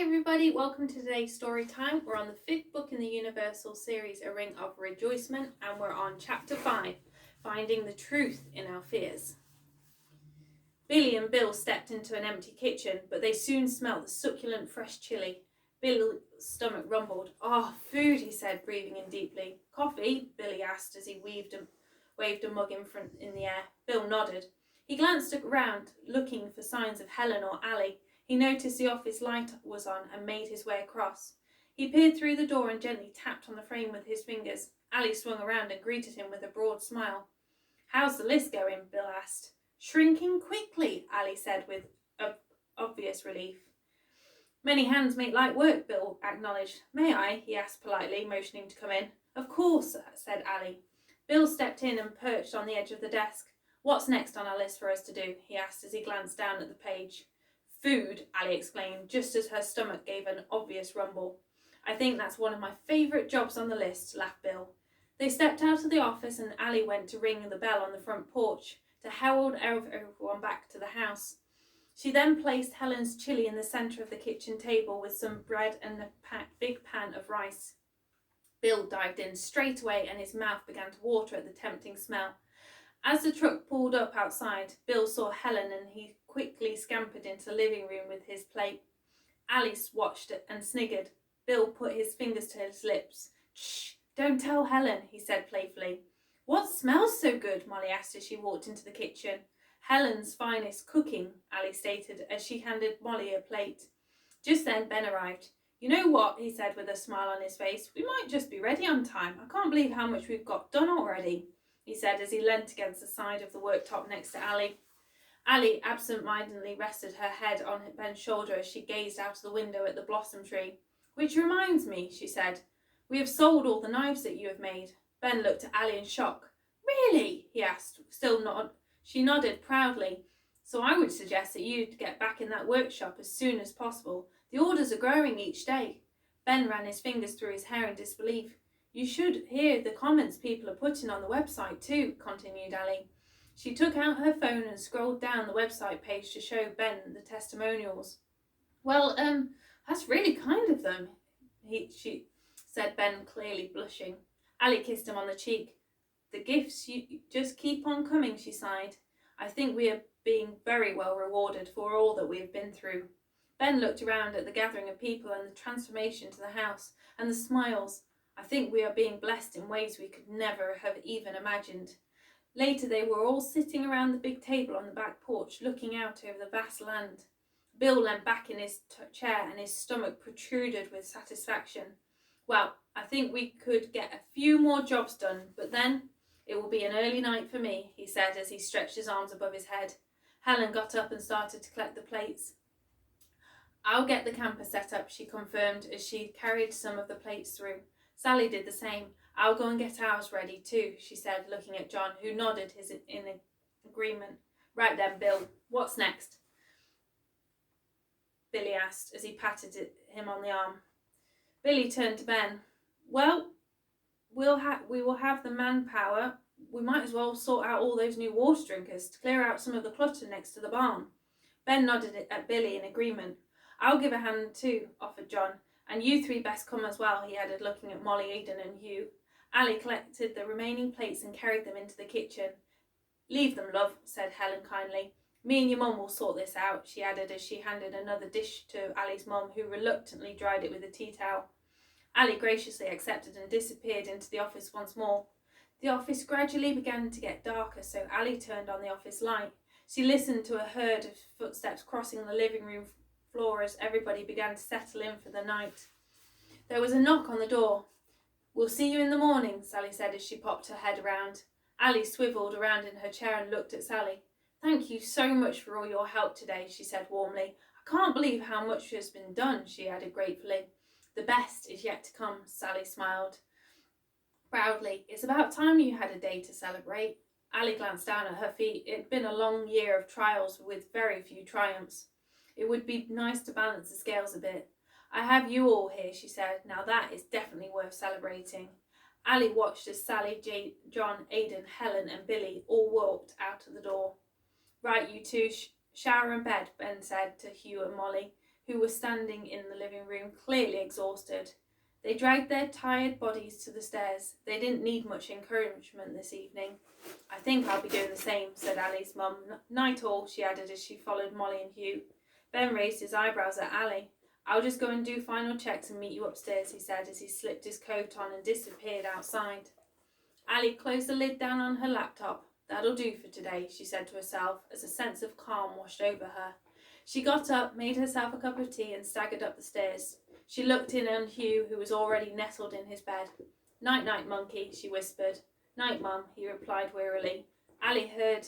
everybody, welcome to today's story time. We're on the fifth book in the Universal series, A Ring of Rejoicement, and we're on chapter 5, Finding the Truth in Our Fears. Billy and Bill stepped into an empty kitchen, but they soon smelt the succulent fresh chili. Bill's stomach rumbled. "Oh, food," he said, breathing in deeply. "Coffee?" Billy asked as he waved a mug in the air. Bill nodded. He glanced around, looking for signs of Helen or Allie. He noticed the office light was on and made his way across. He peered through the door and gently tapped on the frame with his fingers. Allie swung around and greeted him with a broad smile. "How's the list going?" Bill asked. "Shrinking quickly," Allie said with obvious relief. "Many hands make light work," Bill acknowledged. "May I?" he asked politely, motioning to come in. "Of course," said Allie. Bill stepped in and perched on the edge of the desk. "What's next on our list for us to do?" he asked as he glanced down at the page. "Food," Allie exclaimed, just as her stomach gave an obvious rumble. "I think that's one of my favourite jobs on the list," laughed Bill. They stepped out of the office and Allie went to ring the bell on the front porch to herald everyone back to the house. She then placed Helen's chili in the centre of the kitchen table with some bread and a big pan of rice. Bill dived in straight away and his mouth began to water at the tempting smell. As the truck pulled up outside, Bill saw Helen and he quickly scampered into the living room with his plate. Alice watched it and sniggered. Bill put his fingers to his lips. "Shh, don't tell Helen," he said playfully. "What smells so good?" Molly asked as she walked into the kitchen. "Helen's finest cooking," Alice stated as she handed Molly a plate. Just then Ben arrived. "You know what?" he said with a smile on his face. "We might just be ready on time. I can't believe how much we've got done already," he said as he leant against the side of the worktop next to Allie. Allie absent-mindedly rested her head on Ben's shoulder as she gazed out of the window at the blossom tree. "Which reminds me," she said, "we have sold all the knives that you have made." Ben looked at Allie in shock. "Really?" he asked. She nodded proudly. "So I would suggest that you get back in that workshop as soon as possible. The orders are growing each day." Ben ran his fingers through his hair in disbelief. "You should hear the comments people are putting on the website too," continued Allie. She took out her phone and scrolled down the website page to show Ben the testimonials. "Well, that's really kind of them," she said, Ben clearly blushing. Allie kissed him on the cheek. "The gifts you just keep on coming," she sighed. "I think we are being very well rewarded for all that we have been through." Ben looked around at the gathering of people and the transformation to the house and the smiles. "I think we are being blessed in ways we could never have even imagined." Later they were all sitting around the big table on the back porch looking out over the vast land. Bill leant back in his chair and his stomach protruded with satisfaction. "Well, I think we could get a few more jobs done, but then it will be an early night for me," he said as he stretched his arms above his head. Helen got up and started to collect the plates. "I'll get the camper set up," she confirmed as she carried some of the plates through. Sally did the same. "I'll go and get ours ready too," she said, looking at John, who nodded in agreement. "Right then, Bill, what's next?" Billy asked as he patted him on the arm. Billy turned to Ben. "Well, we will have the manpower. We might as well sort out all those new water drinkers to clear out some of the clutter next to the barn." Ben nodded at Billy in agreement. "I'll give a hand too," offered John. "And you three best come as well," he added, looking at Molly, Aidan and Hugh. Allie collected the remaining plates and carried them into the kitchen. "Leave them, love," said Helen kindly. "Me and your mum will sort this out," she added as she handed another dish to Allie's mum, who reluctantly dried it with a tea towel. Allie graciously accepted and disappeared into the office once more. The office gradually began to get darker, so Allie turned on the office light. She listened to a herd of footsteps crossing the living room floor as everybody began to settle in for the night. There was a knock on the door. "We'll see you in the morning," Sally said as she popped her head around. Allie swivelled around in her chair and looked at Sally. "Thank you so much for all your help today," she said warmly. "I can't believe how much has been done," she added gratefully. "The best is yet to come," Sally smiled proudly. "It's about time you had a day to celebrate." Allie glanced down at her feet. It had been a long year of trials with very few triumphs. It would be nice to balance the scales a bit. "I have you all here," she said. "Now that is definitely worth celebrating." Allie watched as Sally, John, Aidan, Helen and Billy all walked out of the door. "Right, you two, shower and bed," Ben said to Hugh and Molly. who were standing in the living room, clearly exhausted. They dragged their tired bodies to the stairs. They didn't need much encouragement this evening. I think I'll be doing the same, said Ali's mum. Night all, she added as she followed Molly and Hugh. Ben raised his eyebrows at Ali. I'll just go and do final checks and meet you upstairs, he said as he slipped his coat on and disappeared outside. Ali closed the lid down on her laptop. That'll do for today, she said to herself as a sense of calm washed over her. She got up, made herself a cup of tea and staggered up the stairs. She looked in on Hugh, who was already nestled in his bed. Night-night, monkey, she whispered. Night, Mum, he replied wearily. Ali heard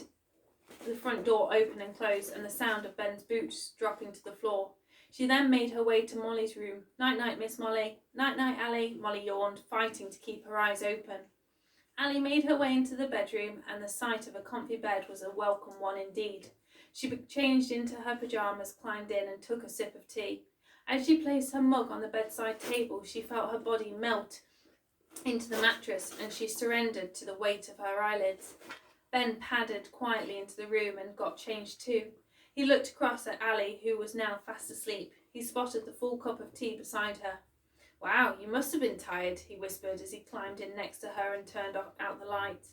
the front door open and close and the sound of Ben's boots dropping to the floor. She then made her way to Molly's room. Night-night, Miss Molly. Night-night, Ali, Molly yawned, fighting to keep her eyes open. Ali made her way into the bedroom, and the sight of a comfy bed was a welcome one indeed. She changed into her pyjamas, climbed in, and took a sip of tea. As she placed her mug on the bedside table, she felt her body melt into the mattress, and she surrendered to the weight of her eyelids. Ben padded quietly into the room and got changed too. He looked across at Ali, who was now fast asleep. He spotted the full cup of tea beside her. Wow, you must have been tired, he whispered as he climbed in next to her and turned out the light.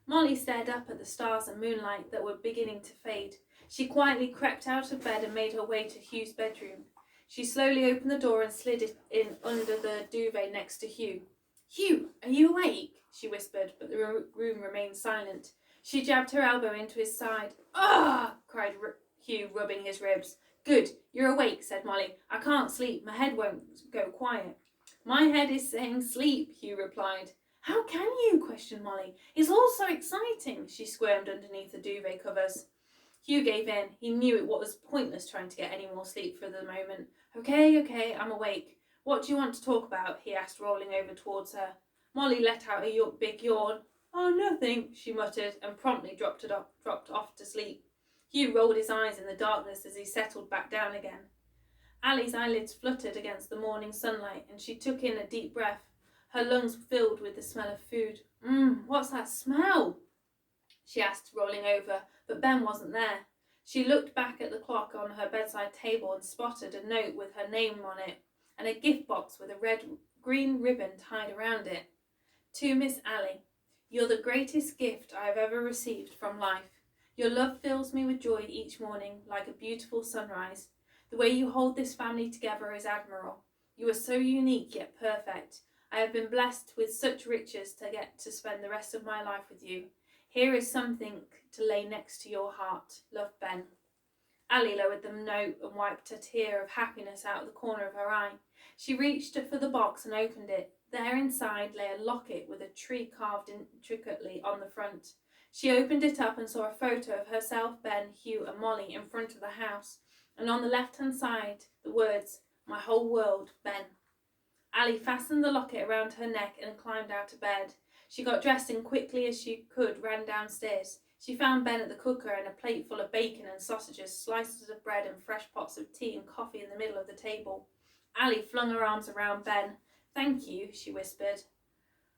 Molly stared up at the stars and moonlight that were beginning to fade. She quietly crept out of bed and made her way to Hugh's bedroom. She slowly opened the door and slid it in under the duvet next to Hugh. Hugh, are you awake? She whispered, but the room remained silent. She jabbed her elbow into his side. Ah! Cried Hugh, rubbing his ribs. Good, you're awake, said Molly. I can't sleep, my head won't go quiet. My head is saying sleep, Hugh replied. How can you? Questioned Molly. It's all so exciting. She squirmed underneath the duvet covers. Hugh gave in. He knew it was pointless trying to get any more sleep for the moment. Okay, I'm awake. What do you want to talk about? He asked, rolling over towards her. Molly let out a big yawn. Oh, nothing, she muttered, and promptly dropped off to sleep. Hugh rolled his eyes in the darkness as he settled back down again. Ali's eyelids fluttered against the morning sunlight, and she took in a deep breath, her lungs filled with the smell of food. What's that smell? She asked, rolling over, but Ben wasn't there. She looked back at the clock on her bedside table and spotted a note with her name on it, and a gift box with a green ribbon tied around it. To Miss Ali, you're the greatest gift I have ever received from life. Your love fills me with joy each morning, like a beautiful sunrise. The way you hold this family together is admirable. You are so unique yet perfect. I have been blessed with such riches to get to spend the rest of my life with you. Here is something to lay next to your heart. Love, Ben. Ali lowered the note and wiped a tear of happiness out of the corner of her eye. She reached for the box and opened it. There inside lay a locket with a tree carved intricately on the front. She opened it up and saw a photo of herself, Ben, Hugh and Molly in front of the house, and on the left-hand side the words, My whole world, Ben. Ali fastened the locket around her neck and climbed out of bed. She got dressed and quickly as she could ran downstairs. She found Ben at the cooker and a plate full of bacon and sausages, slices of bread and fresh pots of tea and coffee in the middle of the table. Ali flung her arms around Ben. Thank you, she whispered.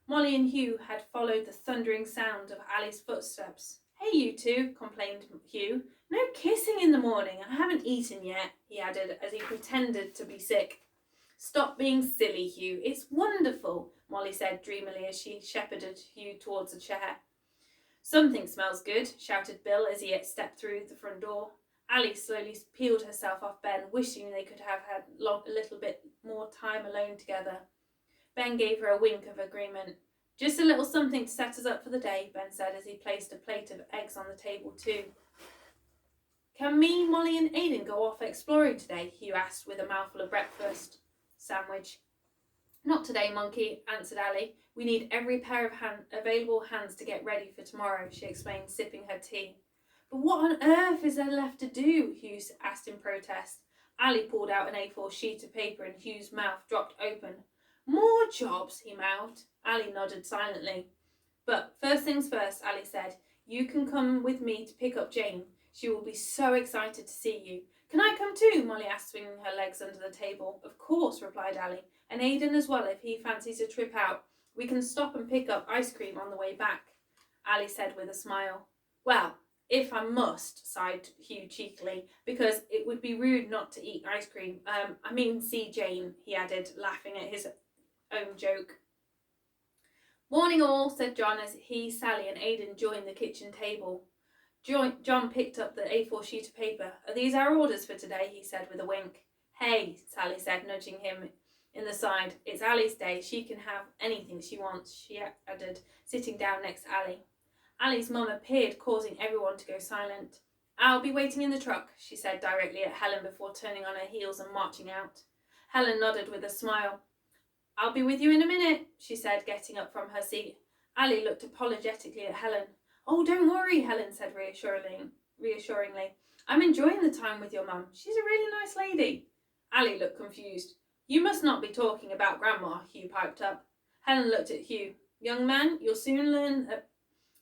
Molly and Hugh had followed the thundering sound of Ali's footsteps. Hey, you two, complained Hugh. No kissing in the morning. I haven't eaten yet, he added as he pretended to be sick. Stop being silly, Hugh. It's wonderful, Molly said dreamily as she shepherded Hugh towards a chair. Something smells good, shouted Bill as he stepped through the front door. Ali slowly peeled herself off Ben, wishing they could have had a little bit more time alone together. Ben gave her a wink of agreement. Just a little something to set us up for the day, Ben said as he placed a plate of eggs on the table too. Can me, Molly and Aidan go off exploring today? Hugh asked with a mouthful of breakfast sandwich. Not today, monkey, answered Ali. We need every pair of available hands to get ready for tomorrow, she explained, sipping her tea. But what on earth is there left to do? Hugh asked in protest. Ali pulled out an A4 sheet of paper and Hugh's mouth dropped open. More jobs, he mouthed. Ali nodded silently. But first things first, Ali said. You can come with me to pick up Jane. She will be so excited to see you. Can I come too? Molly asked, swinging her legs under the table. Of course, replied Ali. And Aidan as well if he fancies a trip out. We can stop and pick up ice cream on the way back, Ali said with a smile. Well, If I must, sighed Hugh cheekily, because it would be rude not to eat ice cream. See Jane, he added, laughing at his own joke. Morning all, said John as he, Sally and Aidan joined the kitchen table. John picked up the A4 sheet of paper. Are these our orders for today? He said with a wink. Hey, Sally said, nudging him in the side. It's Ali's day. She can have anything she wants, she added, sitting down next to Ali. Ali's mum appeared, causing everyone to go silent. I'll be waiting in the truck, she said directly at Helen before turning on her heels and marching out. Helen nodded with a smile. I'll be with you in a minute, she said, getting up from her seat. Ali looked apologetically at Helen. Oh, don't worry, Helen said reassuringly. I'm enjoying the time with your mum. She's a really nice lady. Ali looked confused. You must not be talking about Grandma, Hugh piped up. Helen looked at Hugh. Young man, you'll soon learn that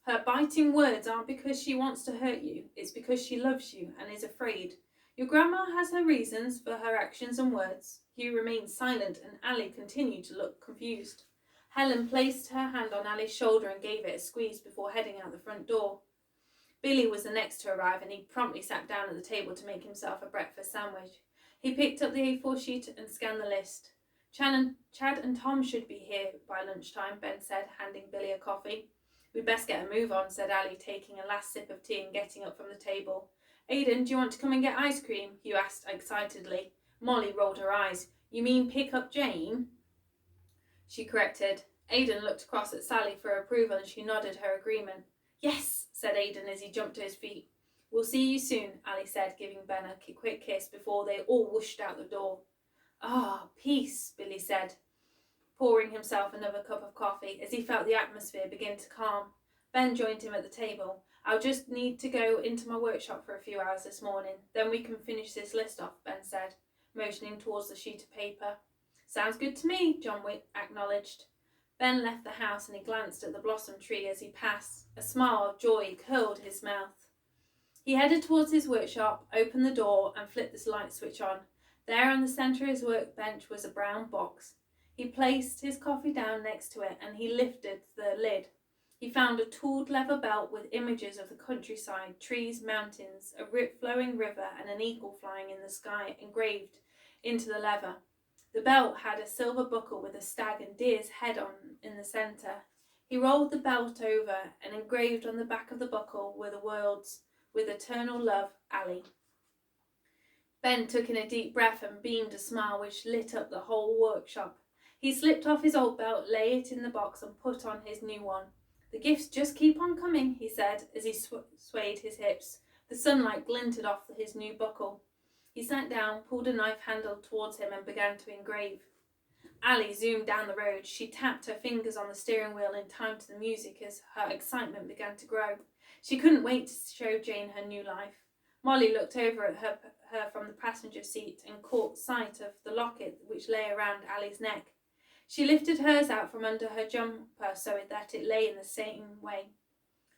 her biting words aren't because she wants to hurt you. It's because she loves you and is afraid. Your grandma has her reasons for her actions and words. Hugh remained silent and Ali continued to look confused. Helen placed her hand on Ali's shoulder and gave it a squeeze before heading out the front door. Billy was the next to arrive and he promptly sat down at the table to make himself a breakfast sandwich. He picked up the A4 sheet and scanned the list. Chad and Tom should be here by lunchtime, Ben said, handing Billy a coffee. We'd best get a move on, said Ali, taking a last sip of tea and getting up from the table. Aidan, do you want to come and get ice cream? Hugh asked excitedly. Molly rolled her eyes. You mean pick up Jane? She corrected. Aidan looked across at Sally for approval and she nodded her agreement. Yes, said Aidan as he jumped to his feet. We'll see you soon, Ali said, giving Ben a quick kiss before they all whooshed out the door. Ah, peace, Billy said, pouring himself another cup of coffee as he felt the atmosphere begin to calm. Ben joined him at the table. I'll just need to go into my workshop for a few hours this morning. Then we can finish this list off, Ben said, motioning towards the sheet of paper. Sounds good to me, John acknowledged. Ben left the house and he glanced at the blossom tree as he passed. A smile of joy curled his mouth. He headed towards his workshop, opened the door and flipped the light switch on. There on the centre of his workbench was a brown box. He placed his coffee down next to it and he lifted the lid. He found a tooled leather belt with images of the countryside, trees, mountains, a flowing river and an eagle flying in the sky engraved into the leather. The belt had a silver buckle with a stag and deer's head on in the centre. He rolled the belt over and engraved on the back of the buckle were the words, with eternal love, Ali. Ben took in a deep breath and beamed a smile which lit up the whole workshop. He slipped off his old belt, lay it in the box and put on his new one. The gifts just keep on coming, he said as he swayed his hips. The sunlight glinted off his new buckle. He sat down, pulled a knife handle towards him and began to engrave. Ali zoomed down the road. She tapped her fingers on the steering wheel in time to the music as her excitement began to grow. She couldn't wait to show Jane her new life. Molly looked over at her from the passenger seat and caught sight of the locket which lay around Ali's neck. She lifted hers out from under her jumper so that it lay in the same way.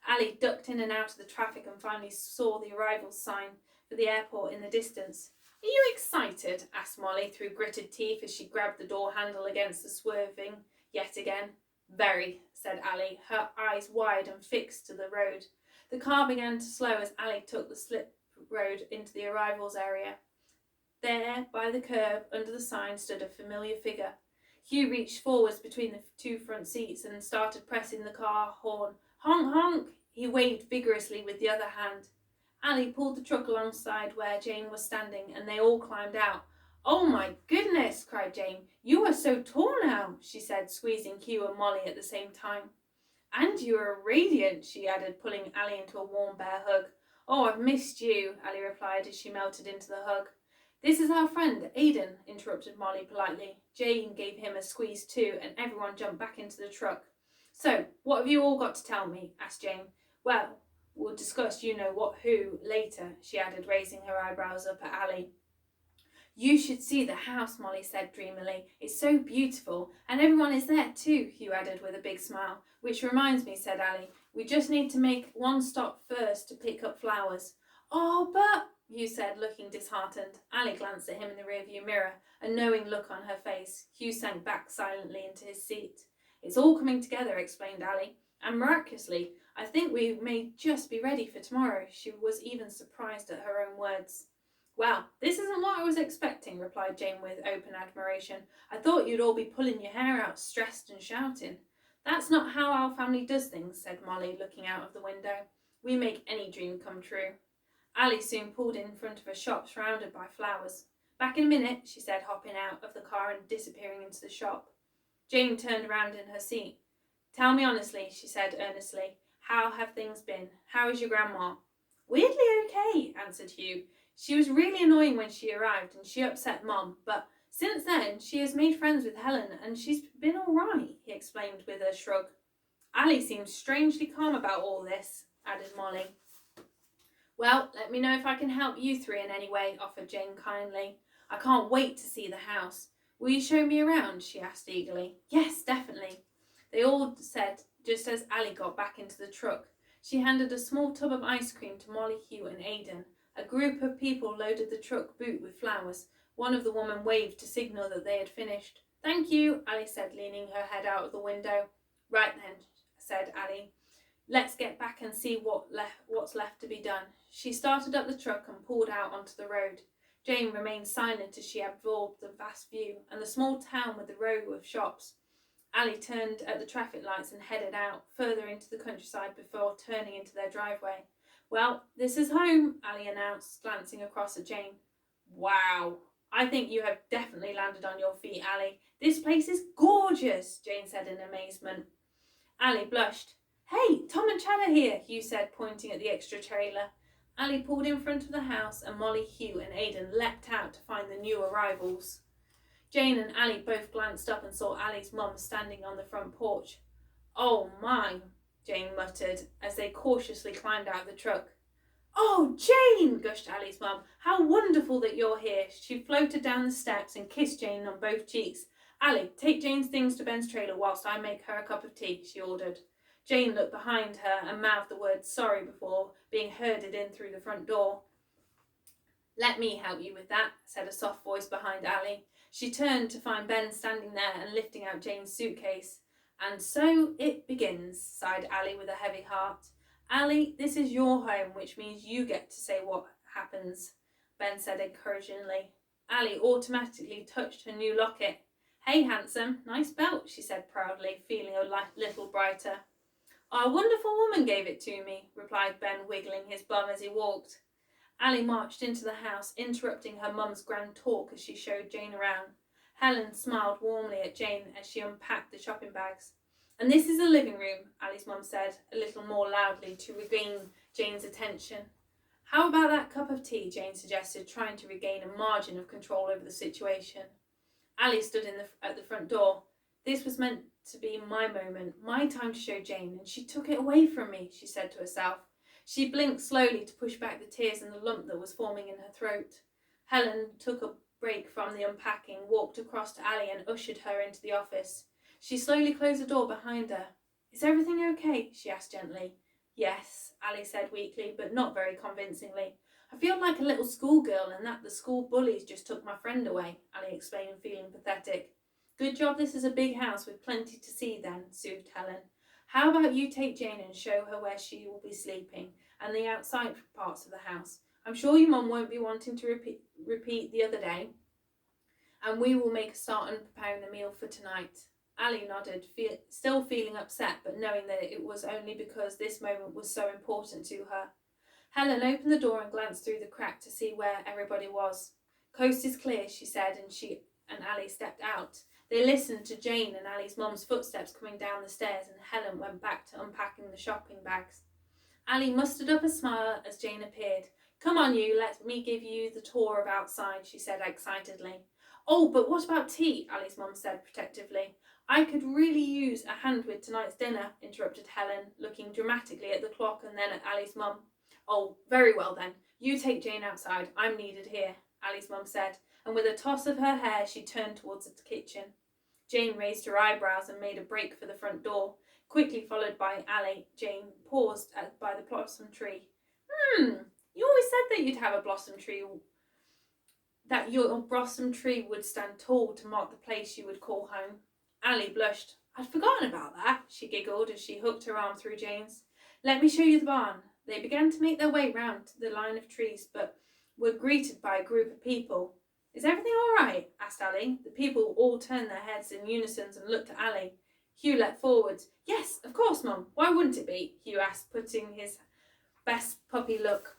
Ali ducked in and out of the traffic and finally saw the arrival sign for the airport in the distance. Are you excited? Asked Molly through gritted teeth as she grabbed the door handle against the swerving yet again. Very, said Ali, her eyes wide and fixed to the road. The car began to slow as Ali took the slip road into the arrivals area. There, by the curb, under the sign, stood a familiar figure. Hugh reached forwards between the two front seats and started pressing the car horn. Honk, honk! He waved vigorously with the other hand. Ali pulled the truck alongside where Jane was standing and they all climbed out. Oh my goodness, cried Jane. You are so tall now, she said, squeezing Hugh and Molly at the same time. And you are radiant, she added, pulling Ali into a warm bear hug. Oh, I've missed you, Ali replied as she melted into the hug. This is our friend, Aidan, interrupted Molly politely. Jane gave him a squeeze too, and everyone jumped back into the truck. So, what have you all got to tell me? Asked Jane. Well, we'll discuss you-know-what-who later, she added, raising her eyebrows up at Ali. You should see the house, Molly said dreamily. It's so beautiful, and everyone is there too, Hugh added with a big smile. Which reminds me, said Ali, we just need to make one stop first to pick up flowers. Oh, but, Hugh said, looking disheartened. Ali glanced at him in the rearview mirror, a knowing look on her face. Hugh sank back silently into his seat. It's all coming together, explained Ali. And miraculously, I think we may just be ready for tomorrow. She was even surprised at her own words. Well, this isn't what I was expecting, replied Jane with open admiration. I thought you'd all be pulling your hair out, stressed and shouting. That's not how our family does things, said Molly, looking out of the window. We make any dream come true. Ali soon pulled in front of a shop surrounded by flowers. Back in a minute, she said, hopping out of the car and disappearing into the shop. Jane turned around in her seat. Tell me honestly, she said earnestly, how have things been? How is your grandma? Weirdly okay, answered Hugh. She was really annoying when she arrived and she upset Mum, but since then she has made friends with Helen and she's been all right, he explained with a shrug. Ali seems strangely calm about all this, added Molly. Well, let me know if I can help you three in any way, offered Jane kindly. I can't wait to see the house. Will you show me around? She asked eagerly. Yes, definitely. They all said, just as Ali got back into the truck. She handed a small tub of ice cream to Molly, Hugh and Aidan. A group of people loaded the truck boot with flowers. One of the women waved to signal that they had finished. Thank you, Ali said, leaning her head out of the window. Right then, said Ali. Let's get back and see what's left to be done. She started up the truck and pulled out onto the road. Jane remained silent as she absorbed the vast view and the small town with the row of shops. Ali turned at the traffic lights and headed out further into the countryside before turning into their driveway. Well, this is home, Ali announced, glancing across at Jane. Wow, I think you have definitely landed on your feet, Ali. This place is gorgeous, Jane said in amazement. Ali blushed. Hey, Tom and Chad are here, Hugh said, pointing at the extra trailer. Ali pulled in front of the house and Molly, Hugh and Aidan leapt out to find the new arrivals. Jane and Ali both glanced up and saw Ali's mum standing on the front porch. Oh my, Jane muttered as they cautiously climbed out of the truck. Oh, Jane, gushed Ali's mum. How wonderful that you're here. She floated down the steps and kissed Jane on both cheeks. Ali, take Jane's things to Ben's trailer whilst I make her a cup of tea, she ordered. Jane looked behind her and mouthed the word sorry before being herded in through the front door. Let me help you with that, said a soft voice behind Ali. She turned to find Ben standing there and lifting out Jane's suitcase. And so it begins, sighed Ali with a heavy heart. Ali, this is your home, which means you get to say what happens, Ben said encouragingly. Ali automatically touched her new locket. Hey, handsome, nice belt, she said proudly, feeling a little brighter. Our wonderful woman gave it to me, replied Ben, wiggling his bum as he walked. Ali marched into the house, interrupting her mum's grand talk as she showed Jane around. Helen smiled warmly at Jane as she unpacked the shopping bags. And this is the living room, Ali's mum said, a little more loudly to regain Jane's attention. How about that cup of tea, Jane suggested, trying to regain a margin of control over the situation. Ali stood at the front door. This was meant to be my moment, my time to show Jane, and she took it away from me, she said to herself. She blinked slowly to push back the tears and the lump that was forming in her throat. Helen took a break from the unpacking, walked across to Ali and ushered her into the office. She slowly closed the door behind her. Is everything okay? She asked gently. Yes, Ali said weakly, but not very convincingly. I feel like a little schoolgirl and that the school bullies just took my friend away, Ali explained, feeling pathetic. Good job this is a big house with plenty to see then, soothed Helen. How about you take Jane and show her where she will be sleeping and the outside parts of the house? I'm sure your mum won't be wanting to repeat the other day. And we will make a start on preparing the meal for tonight. Ali nodded, still feeling upset, but knowing that it was only because this moment was so important to her. Helen opened the door and glanced through the crack to see where everybody was. Coast is clear, she said, and she and Ali stepped out. They listened to Jane and Ali's mum's footsteps coming down the stairs, and Helen went back to unpacking the shopping bags. Ali mustered up a smile as Jane appeared. Come on, you, let me give you the tour of outside, she said excitedly. Oh, but what about tea? Ali's mum said protectively. I could really use a hand with tonight's dinner, interrupted Helen, looking dramatically at the clock and then at Ali's mum. Oh, very well then. You take Jane outside. I'm needed here, Ali's mum said, and with a toss of her hair she turned towards the kitchen. Jane raised her eyebrows and made a break for the front door. Quickly followed by Ali, Jane paused by the blossom tree. You always said that you'd have a blossom tree, that your blossom tree would stand tall to mark the place you would call home. Ali blushed. I'd forgotten about that, she giggled as she hooked her arm through Jane's. Let me show you the barn. They began to make their way round to the line of trees, but were greeted by a group of people. Is everything all right? Asked Ali. The people all turned their heads in unison and looked at Ali. Hugh leapt forward. Yes, of course, Mum. Why wouldn't it be? Hugh asked, putting his best puppy look.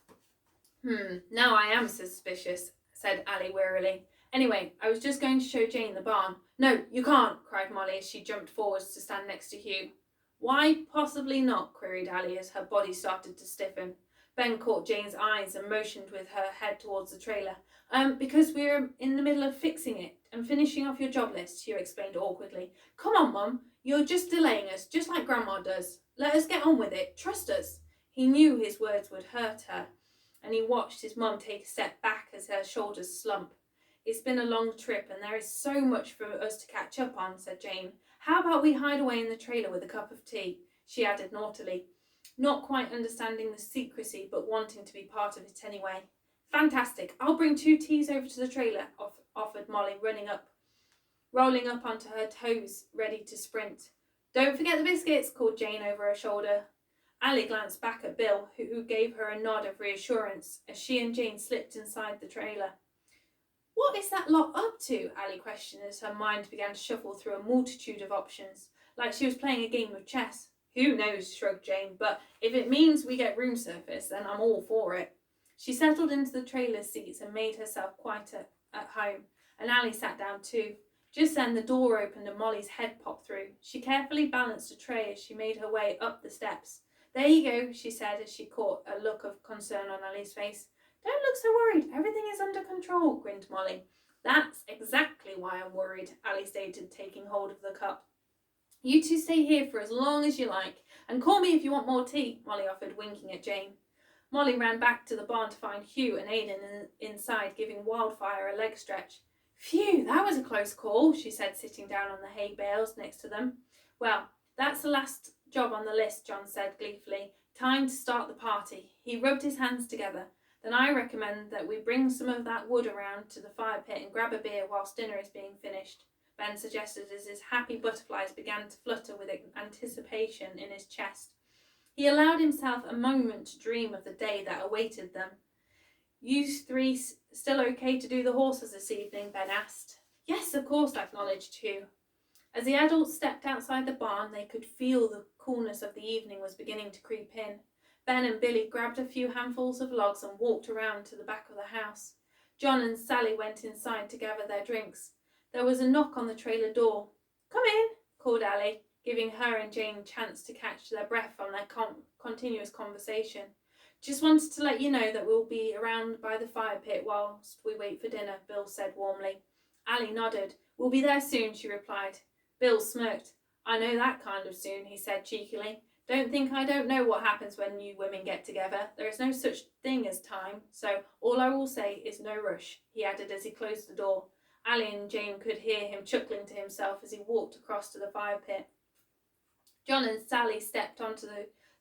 Now I am suspicious, said Ali wearily. Anyway, I was just going to show Jane the barn. No, you can't, cried Molly as she jumped forwards to stand next to Hugh. Why possibly not? Queried Ali as her body started to stiffen. Ben caught Jane's eyes and motioned with her head towards the trailer. Because we're in the middle of fixing it and finishing off your job list, Hugh explained awkwardly. Come on, Mum, you're just delaying us, just like Grandma does. Let us get on with it. Trust us. He knew his words would hurt her, and he watched his mum take a step back as her shoulders slump. It's been a long trip and there is so much for us to catch up on, said Jane. How about we hide away in the trailer with a cup of tea? She added naughtily, not quite understanding the secrecy but wanting to be part of it anyway. Fantastic. I'll bring 2 teas over to the trailer, offered Molly, rolling up onto her toes, ready to sprint. Don't forget the biscuits, called Jane over her shoulder. Ali glanced back at Bill, who gave her a nod of reassurance as she and Jane slipped inside the trailer. What is that lot up to? Ali questioned as her mind began to shuffle through a multitude of options, like she was playing a game of chess. Who knows, shrugged Jane, but if it means we get room service, then I'm all for it. She settled into the trailer seats and made herself quite at home, and Ali sat down too. Just then the door opened and Molly's head popped through. She carefully balanced a tray as she made her way up the steps. There you go, she said as she caught a look of concern on Ali's face. Don't look so worried. Everything is under control, grinned Molly. That's exactly why I'm worried, Ali stated, taking hold of the cup. You two stay here for as long as you like, and call me if you want more tea, Molly offered, winking at Jane. Molly ran back to the barn to find Hugh and Aidan inside, giving Wildfire a leg stretch. Phew, that was a close call, she said, sitting down on the hay bales next to them. Well, that's the last job on the list, John said gleefully. Time to start the party. He rubbed his hands together. Then I recommend that we bring some of that wood around to the fire pit and grab a beer whilst dinner is being finished, Ben suggested as his happy butterflies began to flutter with anticipation in his chest. He allowed himself a moment to dream of the day that awaited them. You 3 still okay to do the horses this evening? Ben asked. Yes, of course, acknowledged Hugh. As the adults stepped outside the barn, they could feel the coolness of the evening was beginning to creep in. Ben and Billy grabbed a few handfuls of logs and walked around to the back of the house. John and Sally went inside to gather their drinks. There was a knock on the trailer door. Come in, called Ali, giving her and Jane a chance to catch their breath from their continuous conversation. Just wanted to let you know that we'll be around by the fire pit whilst we wait for dinner, Bill said warmly. Ali nodded. We'll be there soon, she replied. Bill smirked. I know that kind of soon, he said cheekily. Don't think I don't know what happens when you women get together. There is no such thing as time, so all I will say is no rush, he added as he closed the door. Ali and Jane could hear him chuckling to himself as he walked across to the fire pit. John and Sally stepped onto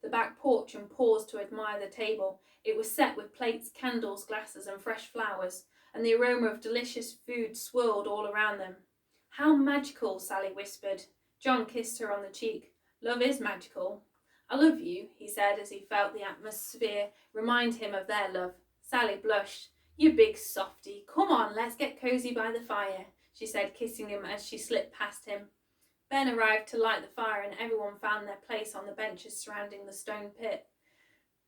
the back porch and paused to admire the table. It was set with plates, candles, glasses and fresh flowers, and the aroma of delicious food swirled all around them. How magical, Sally whispered. John kissed her on the cheek. Love is magical. I love you, he said as he felt the atmosphere remind him of their love. Sally blushed. You big softy. Come on, let's get cosy by the fire, she said, kissing him as she slipped past him. Ben arrived to light the fire and everyone found their place on the benches surrounding the stone pit.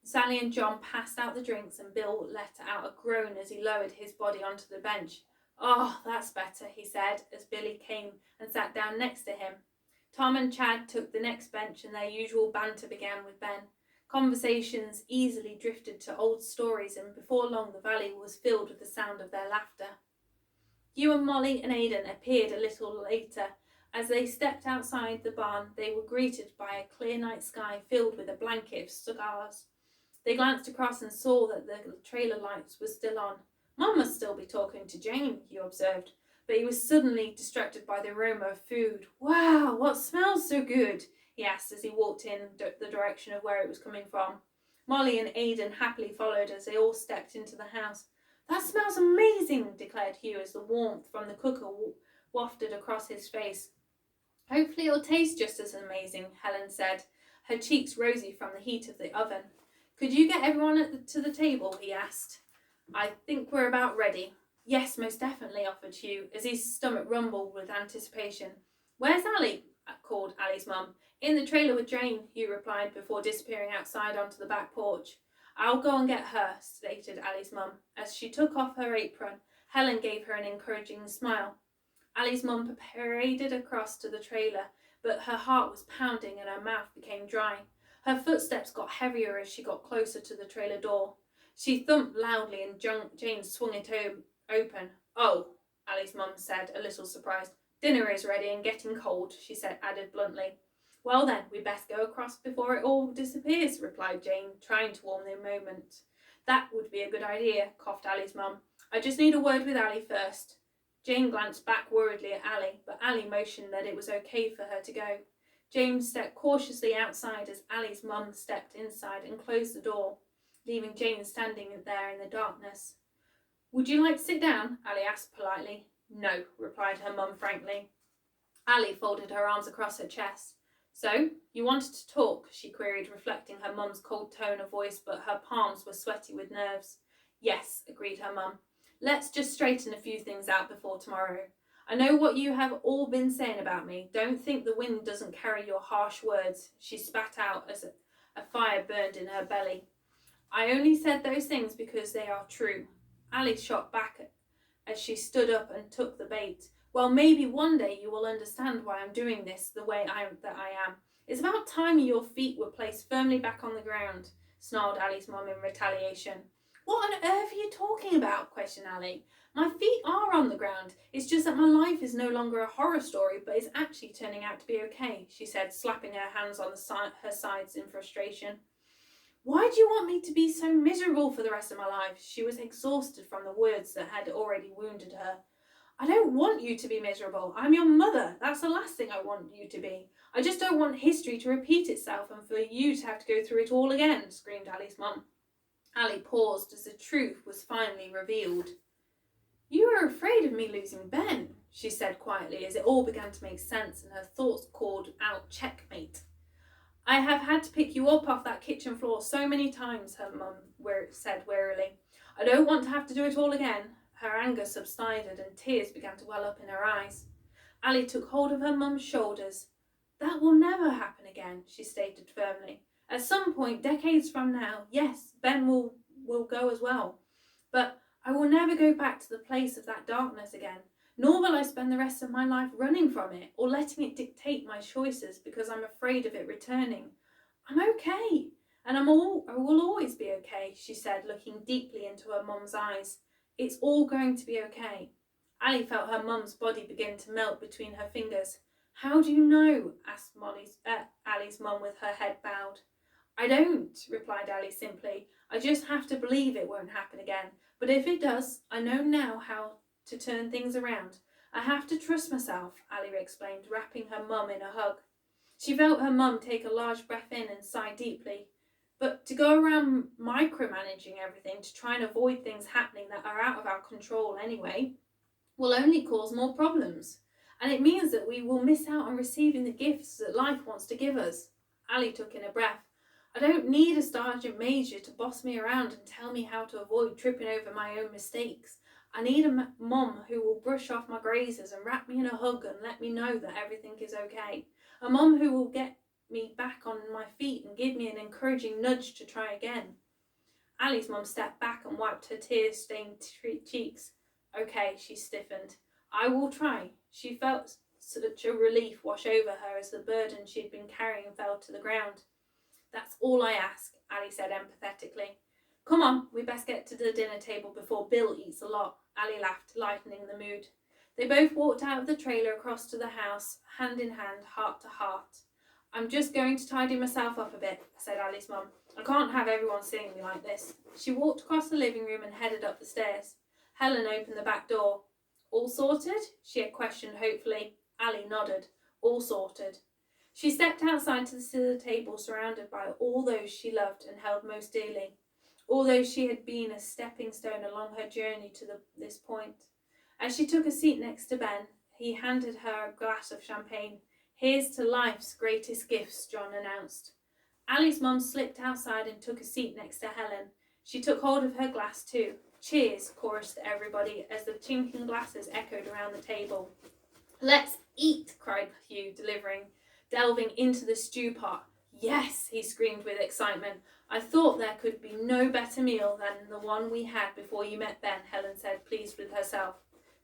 Sally and John passed out the drinks and Bill let out a groan as he lowered his body onto the bench. Oh, that's better, he said as Billy came and sat down next to him. Tom and Chad took the next bench and their usual banter began with Ben. Conversations easily drifted to old stories and before long the valley was filled with the sound of their laughter. Hugh and Molly and Aidan appeared a little later. As they stepped outside the barn, they were greeted by a clear night sky filled with a blanket of stars. They glanced across and saw that the trailer lights were still on. Mum must still be talking to Jane, Hugh observed, but he was suddenly distracted by the aroma of food. Wow, what smells so good? He asked as he walked in the direction of where it was coming from. Molly and Aidan happily followed as they all stepped into the house. That smells amazing, declared Hugh as the warmth from the cooker wafted across his face. Hopefully it'll taste just as amazing, Helen said, her cheeks rosy from the heat of the oven. Could you get everyone to the table? He asked. I think we're about ready. Yes, most definitely, offered Hugh, as his stomach rumbled with anticipation. Where's Ali? Called Ali's mum. In the trailer with Jane, Hugh replied before disappearing outside onto the back porch. I'll go and get her, stated Ali's mum. As she took off her apron, Helen gave her an encouraging smile. Ali's mum paraded across to the trailer, but her heart was pounding and her mouth became dry. Her footsteps got heavier as she got closer to the trailer door. She thumped loudly and Jane swung it open. Oh, Ali's mum said, a little surprised. Dinner is ready and getting cold, she added bluntly. Well then, we'd best go across before it all disappears, replied Jane, trying to warm the moment. That would be a good idea, coughed Ali's mum. I just need a word with Ali first. Jane glanced back worriedly at Ali, but Ali motioned that it was okay for her to go. Jane stepped cautiously outside as Ali's mum stepped inside and closed the door, leaving Jane standing there in the darkness. Would you like to sit down? Ali asked politely. No, replied her mum frankly. Ali folded her arms across her chest. So, you wanted to talk? She queried, reflecting her mum's cold tone of voice, but her palms were sweaty with nerves. Yes, agreed her mum. Let's just straighten a few things out before tomorrow. I know what you have all been saying about me. Don't think the wind doesn't carry your harsh words. She spat out as a fire burned in her belly. I only said those things because they are true. Ali shot back as she stood up and took the bait. Well, maybe one day you will understand why I'm doing this the way I am. It's about time your feet were placed firmly back on the ground, snarled Ali's mum in retaliation. What on earth are you talking about? Questioned Ali. My feet are on the ground. It's just that my life is no longer a horror story, but is actually turning out to be okay, she said, slapping her hands on her sides in frustration. Why do you want me to be so miserable for the rest of my life? She was exhausted from the words that had already wounded her. I don't want you to be miserable. I'm your mother. That's the last thing I want you to be. I just don't want history to repeat itself and for you to have to go through it all again, screamed Ali's mum. Ali paused as the truth was finally revealed. You are afraid of me losing Ben, she said quietly as it all began to make sense and her thoughts called out checkmate. I have had to pick you up off that kitchen floor so many times, her mum said wearily. I don't want to have to do it all again. Her anger subsided and tears began to well up in her eyes. Ali took hold of her mum's shoulders. That will never happen again, she stated firmly. At some point, decades from now, yes, Ben will go as well. But I will never go back to the place of that darkness again, nor will I spend the rest of my life running from it or letting it dictate my choices because I'm afraid of it returning. I'm okay, and I will always be okay, she said, looking deeply into her mum's eyes. It's all going to be okay. Ali felt her mum's body begin to melt between her fingers. How do you know? Asked Ali's mum with her head bowed. I don't, replied Ali simply. I just have to believe it won't happen again. But if it does, I know now how to turn things around. I have to trust myself, Ali explained, wrapping her mum in a hug. She felt her mum take a large breath in and sigh deeply. But to go around micromanaging everything to try and avoid things happening that are out of our control anyway will only cause more problems. And it means that we will miss out on receiving the gifts that life wants to give us. Ali took in a breath. I don't need a sergeant major to boss me around and tell me how to avoid tripping over my own mistakes. I need a mum who will brush off my grazes and wrap me in a hug and let me know that everything is okay. A mum who will get me back on my feet and give me an encouraging nudge to try again. Ali's mum stepped back and wiped her tear-stained cheeks. Okay, she stiffened. I will try. She felt such a relief wash over her as the burden she had been carrying fell to the ground. That's all I ask, Ali said empathetically. Come on, we best get to the dinner table before Bill eats a lot, Ali laughed, lightening the mood. They both walked out of the trailer across to the house, hand in hand, heart to heart. I'm just going to tidy myself up a bit, said Ali's mum. I can't have everyone seeing me like this. She walked across the living room and headed up the stairs. Helen opened the back door. All sorted? She had questioned hopefully. Ali nodded. All sorted. She stepped outside to the table surrounded by all those she loved and held most dearly. All those she had been a stepping stone along her journey to this point. As she took a seat next to Ben, he handed her a glass of champagne. Here's to life's greatest gifts, John announced. Ali's mum slipped outside and took a seat next to Helen. She took hold of her glass too. Cheers, chorused everybody as the clinking glasses echoed around the table. Let's eat, cried Hugh, delving into the stew pot. Yes, he screamed with excitement. I thought there could be no better meal than the one we had before you met Ben, Helen said, pleased with herself.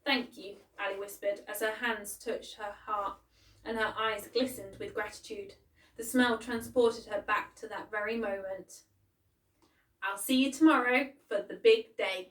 Thank you, Ali whispered, as her hands touched her heart and her eyes glistened with gratitude. The smell transported her back to that very moment. I'll see you tomorrow for the big day.